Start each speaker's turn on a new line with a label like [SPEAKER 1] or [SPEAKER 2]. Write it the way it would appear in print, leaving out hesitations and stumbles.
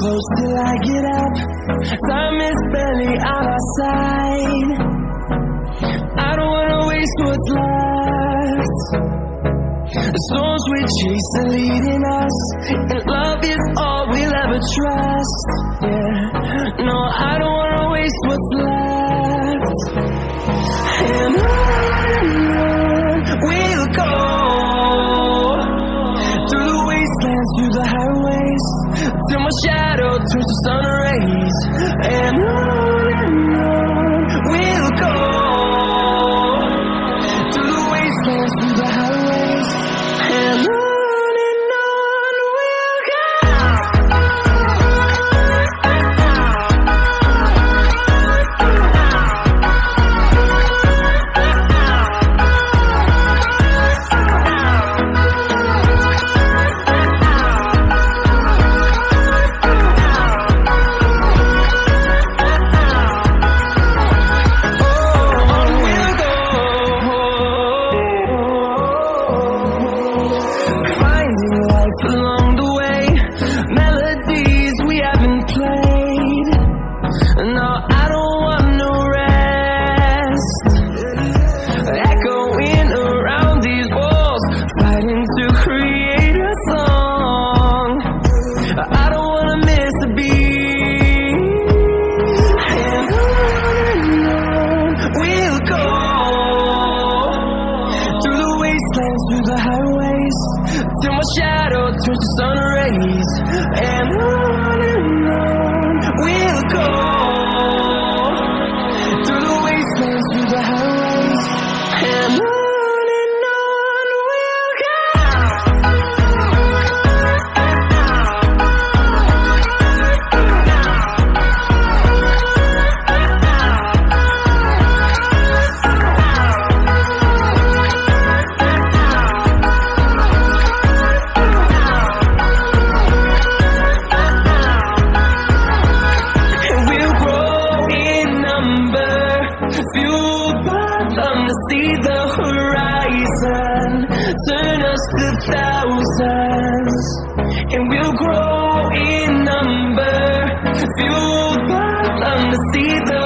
[SPEAKER 1] close till I get up. Time is barely on our side. I don't wanna waste what's left. The storms we chase are leading us, and love is all we'll ever trust. Yeah, no, I don't wanna waste what's left. And on we'll go, through the wastelands, through the highways, till my shadow turns to sun rays. And on we'll go, through the wastelands, through the highways, and on we'll go. Along the way, melodies we haven't played. No, I don't want no rest. Echoing around these walls, fighting to create a song. I don't wanna miss a beat. And on we'll go, through the wastelands, through the highways, till my shadow turns to sun rays. And on we'll go, through the wastelands, through the highways, and on we'll go. Fueled by them to see the horizon, turn us to thousands, and we'll grow in number. Fueled by them to see the